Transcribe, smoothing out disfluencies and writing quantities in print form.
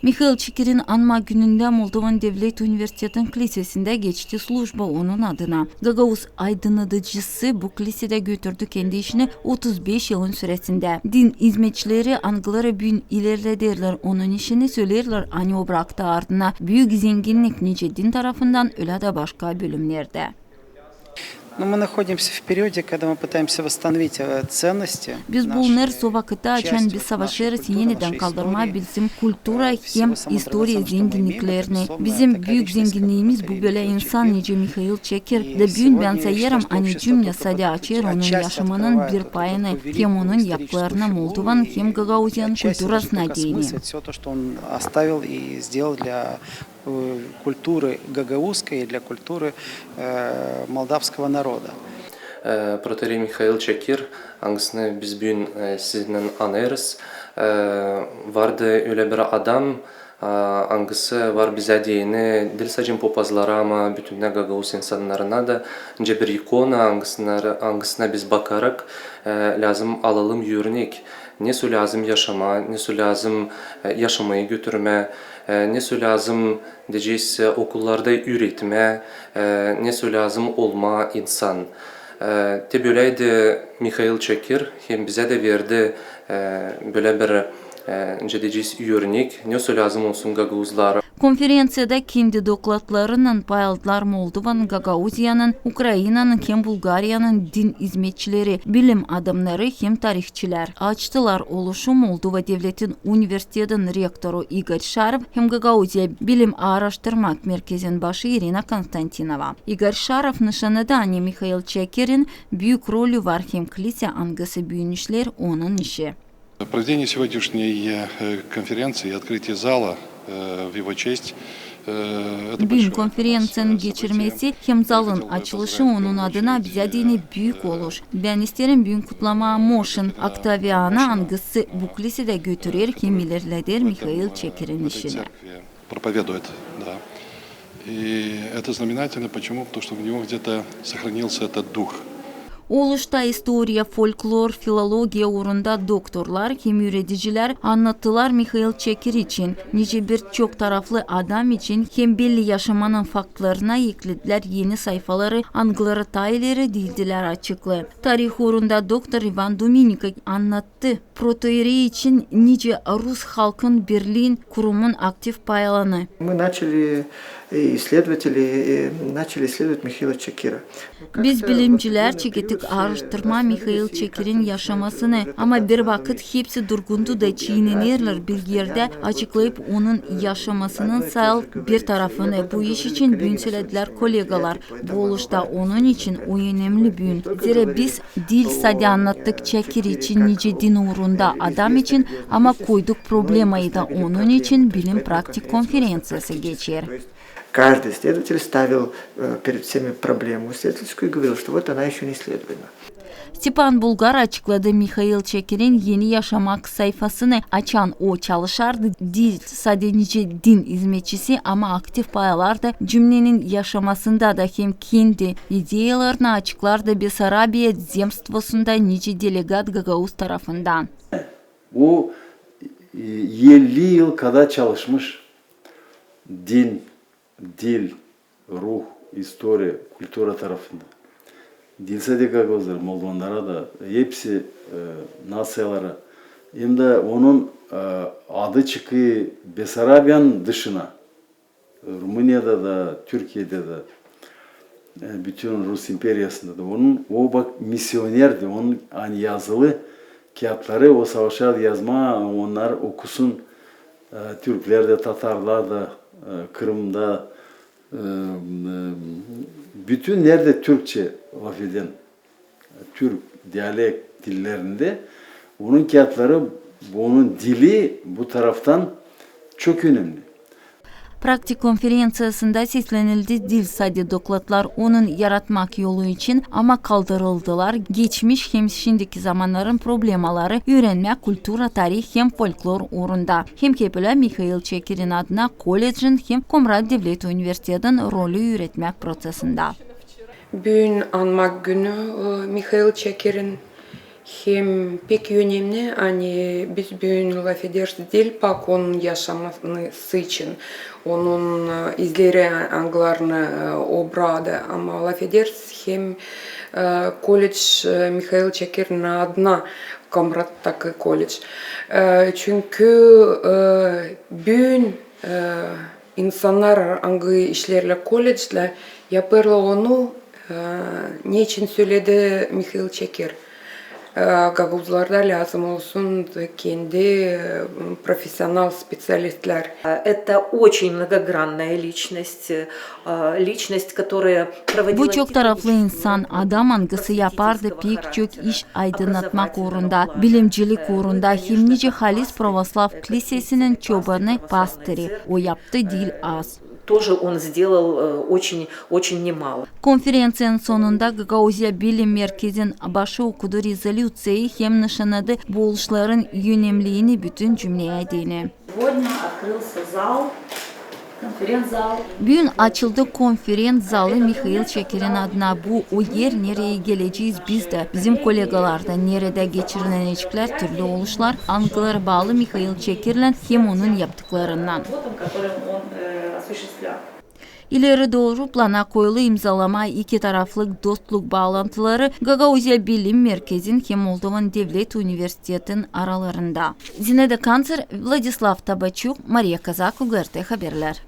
Mikhail Çekir'in anma gününde Moldovan Devlet Üniversitesi'nin kilisesinde geçti slujba onun adına. Gagauz aydınlatıcısı bu kilisede götürdü kendi işini 35 yılın süresinde. Din hizmetçileri angılara büyün ilerlederler onun işini söylerler ani o bıraktı ardına. Büyük zenginlik nice din tarafından öyle de başka bölümlerde. Но мы находимся в периоде, когда мы пытаемся восстановить ценности. Biz bunlar sovakıta açan bir savaşlarız yeniden kaldırma bizim kültüra hem historia zenginliklerini. Bizim büyük zenginliğimiz bu böyle insan nice Mikhail Çekir de büyün ben sayarım ani cümle sade açar onun yaşamanın bir payını hem onun yapılarına Moldovan hem Gagauzyan kültürasına değini. Культуры гагаузской и для культуры молдавского народа. Протоиерей Михаил Çekir, hangisini biz bugün sizinle anlarız. Vardı öyle bir adam, hangisi var bize diyeni, dil sadece popazlara ama bütün Gagauz insanlarına da ince bir ikona, hangisine biz bakarak lazım alalım yürünek. Ne lazım yaşama, ne lazım yaşamayı götürme, ne lazım diyeceğiz okullarda üretme, ne lazım olma insan. Te böyleydi Mikhail Çekir, hem bize de verdi böyle bir diyeceğiz örnek, ne lazım olsun Gagauzlara. Konferansiyada kendi dokladlarının payaldılar Moldovan, Gagauzya'nın, Ukrayna'nın hem Bulgarya'nın din hizmetçileri, bilim adamları hem tarihçiler. Açtılar oluşum Moldova Devletin Üniversitesi'nin rektörü Igor Sharov hem Gagauzya Bilim Araştırma Merkezi'nin başı Irina Konstantinova. Igor Sharov nişanıda anne Mikhail Çekir'in büyük rolü var hem kilise angası büyünüşler onun işi. Проведение сегодняшней конференции и открытие зала в его честь. Büyük konferansın geçirmesi hem zalın açılışı onun adına bize dini büyük olur. Ben isterim büyük kutlama Moşin Octaviana angısı bu kilisede götürür hem ilerleder Mikhail Çekir'in işini. Проповедует, да. И это знаменательно, почему? Потому что в него где-то сохранился этот дух. Oluşta historia, folklor, filologiya uğrunda doktorlar, hem üreticiler anlattılar Mikhail Çekir için. Nice bir çok taraflı adam için hem belli yaşamanın faktlarına eklediler yeni sayfaları, angıları tayları dildiler açıklı. Tarih uğrunda Doktor Ivan Dominika anlattı. Protoieri için nice Rus halkın birliğin kurumun aktif paylanı. Начали исследовать Михаила Чекира. Biz bilimciler çeketik araştırma Mikhail Çekir'in yaşamasını ama bir vakit hepsi durgundu da çiğnenirler bir yerde açıklayıp onun yaşamasının sağ bir tarafını bu iş için büyün söylediler kolegalar. Bu oluşta onun için o önemli büyün. Zira biz dil sade anlattık Çekir için nice din uğrunda adam için ama koyduk problemayı da onun için bilim praktik konferansiyası geçer. Каждый исследователь ставил перед всеми проблему исследовательскую и говорил, что вот она еще не исследована. Stepan Bulgar açıkladı Mikhail Çekir'in yeni yaşamak sayfasını açan o çalışardı. Dil sadece din hizmetçisi ama aktif payalarda cümlenin yaşamasında da hem kendi ideyalarını açıklardı Besarabia zemstvosunda nice delegat Gagauz tarafından. O 50 yıl kadar çalışmış din, dil, ruh, historia, kültüra tarafında. Dilse de Gagauzlar, Moldovanlara da hepsi nasyalara. Hem de onun adı çıkıyor Besarabiyan dışına. Rumanya'da da, Türkiye'de de, bütün Rus imperiyasında da. O bak misyonerdi. Onun hani yazılı kağıtları, o savaşlar yazma, onlar okusun. Türkler de, Tatarlar da, Kırım'da, bütün nerede Türkçe laf eden Türk diyalekt dillerinde onun kağıtları, onun dili bu taraftan çok önemli. Praktik konferansiyasında seslenildi dil sade dokladlar onun yaratmak yolu için ama kaldırıldılar. Geçmiş hem şimdiki zamanların problemaları öğrenme, kültüra, tarih hem folklor uğrunda. Hem kepele Mikhail Çekir'in adına kolejin hem Komrat Devlet Üniversitesi'nin rolü üretmek prosesinde. Bugün anmak günü Mikhail Çekir'in hem pek önemli. Hani biz bugün laf ederiz değil pak onun yaşaması için. Onun izleri anglarını obradı ama laf ederiz hem колледж Михаил Чекер'in adına Komrat'taki колледж. Çünkü bugün insanlar hangi işlerle колледжle yaparlar onu niçin söyledi Mihail Çeker. Gagavuzlarda lazım olsun kendi профессионал специалистler. Это очень многогранная личность, личность, которая проводила... Bu çok taraflı insan, adam angısı yapardı pek çok iş aydınlatmak uğrunda, bilimcilik uğrunda, hem nice Halis Pravoslav Kilisesi'nin çobanı, pastörü. O yaptı değil az. Тоже он сделал очень немало. Konferansiyanın sonunda Gagauzya Bilim Merkezi'nin başı okudu rezolütseyi hem nişanladı bu oluşların önemliğini bütün cümleye edini. Bugün açıldı konferans zalı Mihail Çeker'in adına. Bu o yer nereye geleceğiz biz de. Bizim kolegalarda nerede geçirilecekler türlü oluşlar angılara bağlı Mihail Çeker'le hem onun yaptıklarından. İleri doğru plana koyulu imzalama iki taraflı dostluk bağlantıları Gagauzya Bilim Merkezi'nin hem Moldovan Devlet Üniversitesi'nin aralarında. Zineda Kanser, Vladislav Tabachuk, Maria Kazak, UGRT Haberler.